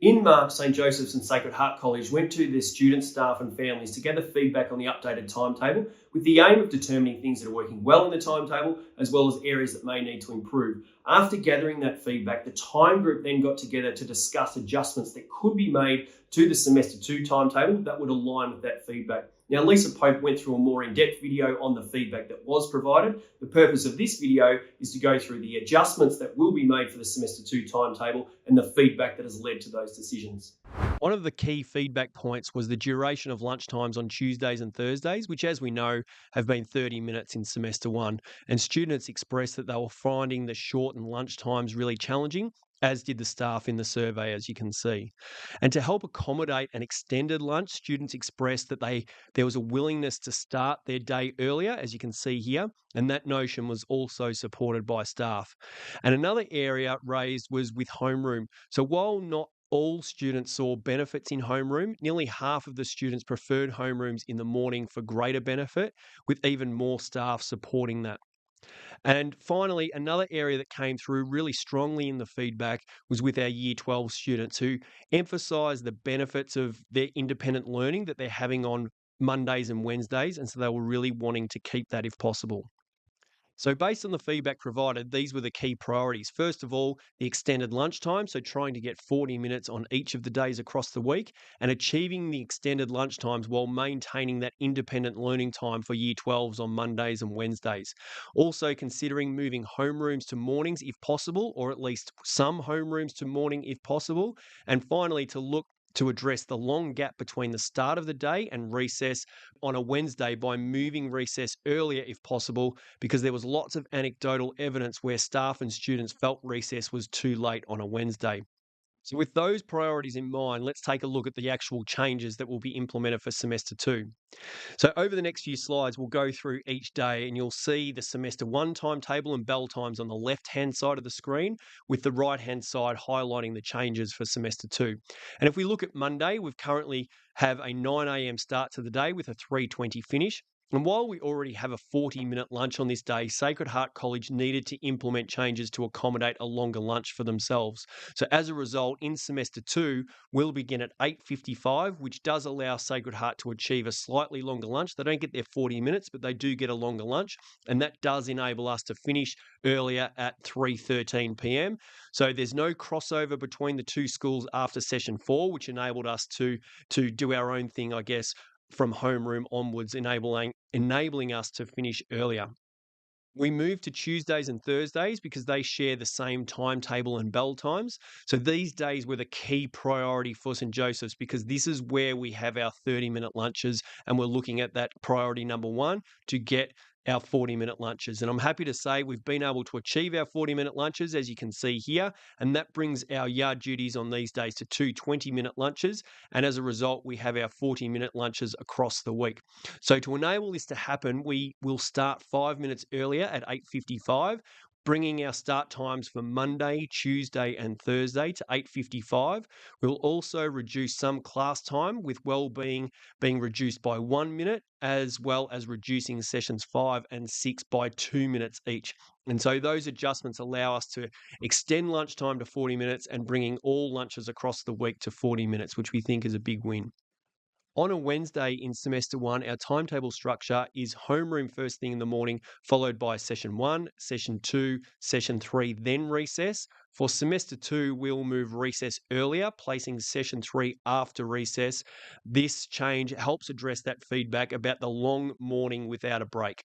In March, St Joseph's and Sacred Heart College went to their students, staff and families to gather feedback on the updated timetable with the aim of determining things that are working well in the timetable as well as areas that may need to improve. After gathering that feedback, the time group then got together to discuss adjustments that could be made to the Semester 2 timetable that would align with that feedback. Now, Lisa Pope went through a more in-depth video on the feedback that was provided. The purpose of this video is to go through the adjustments that will be made for the Semester 2 timetable and the feedback that has led to those decisions. One of the key feedback points was the duration of lunchtimes on Tuesdays and Thursdays, which, as we know, have been 30 minutes in Semester 1. And students expressed that they were finding the shortened lunchtimes really challenging, as did the staff in the survey, as you can see. And to help accommodate an extended lunch, students expressed that there was a willingness to start their day earlier, as you can see here, and that notion was also supported by staff. And another area raised was with homeroom. So while not all students saw benefits in homeroom, nearly half of the students preferred homerooms in the morning for greater benefit, with even more staff supporting that. And finally, another area that came through really strongly in the feedback was with our Year 12 students who emphasised the benefits of their independent learning that they're having on Mondays and Wednesdays, and so they were really wanting to keep that if possible. So based on the feedback provided, these were the key priorities. First of all, the extended lunchtime, so trying to get 40 minutes on each of the days across the week and achieving the extended lunchtimes while maintaining that independent learning time for Year 12s on Mondays and Wednesdays. Also considering moving homerooms to mornings if possible, or at least some homerooms to morning if possible. And finally, to look to address the long gap between the start of the day and recess on a Wednesday by moving recess earlier if possible, because there was lots of anecdotal evidence where staff and students felt recess was too late on a Wednesday. So with those priorities in mind, let's take a look at the actual changes that will be implemented for Semester 2. So over the next few slides, we'll go through each day and you'll see the Semester 1 timetable and bell times on the left-hand side of the screen, with the right-hand side highlighting the changes for Semester 2. And if we look at Monday, we've currently have a 9 a.m. start to the day with a 3:20 finish. And while we already have a 40-minute lunch on this day, Sacred Heart College needed to implement changes to accommodate a longer lunch for themselves. So as a result, in Semester 2, we'll begin at 8:55, which does allow Sacred Heart to achieve a slightly longer lunch. They don't get their 40 minutes, but they do get a longer lunch, and that does enable us to finish earlier at 3:13 p.m. So there's no crossover between the two schools after Session 4, which enabled us to do our own thing, I guess, from homeroom onwards, enabling us to finish earlier. We moved to Tuesdays and Thursdays because they share the same timetable and bell times. So these days were the key priority for St Joseph's, because this is where we have our 30-minute lunches, and we're looking at that priority number one to get our 40-minute lunches. And I'm happy to say we've been able to achieve our 40-minute lunches, as you can see here, and that brings our yard duties on these days to 2 20-minute lunches. And as a result, we have our 40-minute lunches across the week. So to enable this to happen, we will start 5 minutes earlier at 8:55, bringing our start times for Monday, Tuesday and Thursday to 8:55. We'll also reduce some class time, with wellbeing being reduced by 1 minute, as well as reducing sessions 5 and 6 by 2 minutes each. And so those adjustments allow us to extend lunchtime to 40 minutes and bringing all lunches across the week to 40 minutes, which we think is a big win. On a Wednesday in Semester 1, our timetable structure is homeroom first thing in the morning, followed by Session 1, Session 2, Session 3, then recess. For Semester 2, we'll move recess earlier, placing Session 3 after recess. This change helps address that feedback about the long morning without a break.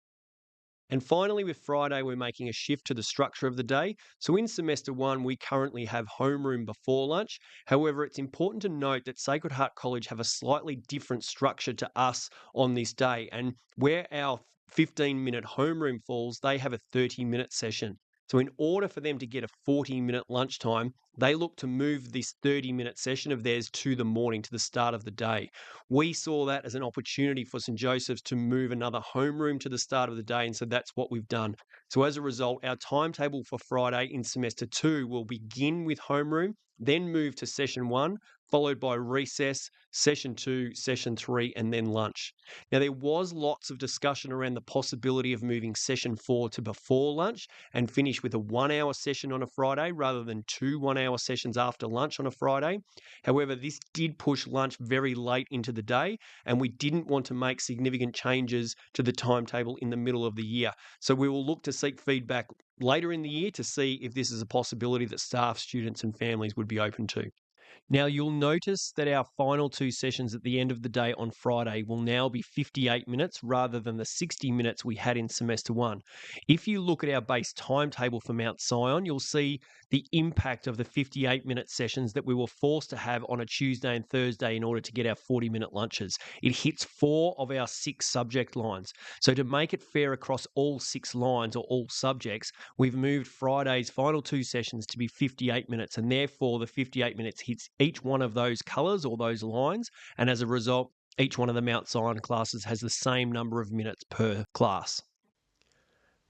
And finally, with Friday, we're making a shift to the structure of the day. So in Semester 1, we currently have homeroom before lunch. However, it's important to note that Sacred Heart College have a slightly different structure to us on this day. And where our 15-minute homeroom falls, they have a 30-minute session. So in order for them to get a 40-minute lunchtime, they look to move this 30-minute session of theirs to the morning, to the start of the day. We saw that as an opportunity for St Joseph's to move another homeroom to the start of the day, and so that's what we've done. So as a result, our timetable for Friday in Semester 2 will begin with homeroom, then move to Session 1, followed by recess, session 2, session 3, and then lunch. Now, there was lots of discussion around the possibility of moving session 4 to before lunch and finish with a 1-hour session on a Friday rather than 2 1-hour sessions after lunch on a Friday. However, this did push lunch very late into the day, and we didn't want to make significant changes to the timetable in the middle of the year. So we will look to seek feedback later in the year to see if this is a possibility that staff, students, and families would be open to. Now, you'll notice that our final 2 sessions at the end of the day on Friday will now be 58 minutes rather than the 60 minutes we had in semester 1. If you look at our base timetable for Mount Sion, you'll see the impact of the 58-minute sessions that we were forced to have on a Tuesday and Thursday in order to get our 40-minute lunches. It hits 4 of our 6 subject lines. So to make it fair across all 6 lines or all subjects, we've moved Friday's final 2 sessions to be 58 minutes, and therefore the 58 minutes hits each one of those colours or those lines, and as a result, each one of the Mount Sion classes has the same number of minutes per class.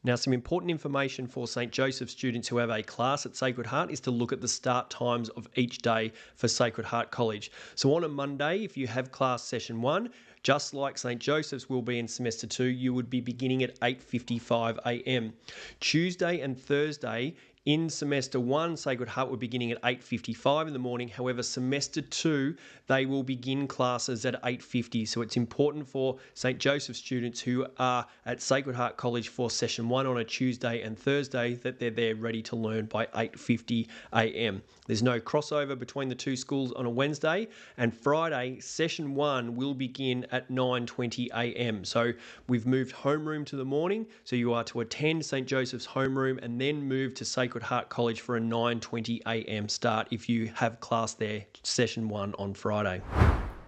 Now, some important information for St. Joseph students who have a class at Sacred Heart is to look at the start times of each day for Sacred Heart College. So on a Monday, if you have class session 1, just like St. Joseph's will be in semester 2, you would be beginning at 8:55 a.m. Tuesday and Thursday, in semester 1, Sacred Heart were beginning at 8:55 in the morning. However, semester 2, they will begin classes at 8:50. So it's important for St. Joseph students who are at Sacred Heart College for session 1 on a Tuesday and Thursday that they're there ready to learn by 8:50 a.m. There's no crossover between the 2 schools on a Wednesday, and Friday, session 1 will begin at 9:20 a.m. So we've moved homeroom to the morning, so you are to attend St. Joseph's homeroom and then move to Sacred Heart College for a 9:20 a.m. start if you have class there, session 1 on Friday.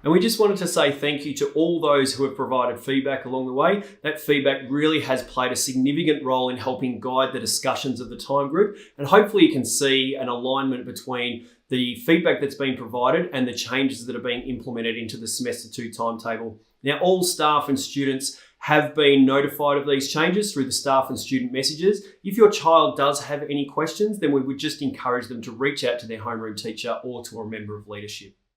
And we just wanted to say thank you to all those who have provided feedback along the way. That feedback really has played a significant role in helping guide the discussions of the time group. And hopefully you can see an alignment between the feedback that's been provided and the changes that are being implemented into the semester 2 timetable. Now, all staff and students have been notified of these changes through the staff and student messages. If your child does have any questions, then we would just encourage them to reach out to their homeroom teacher or to a member of leadership.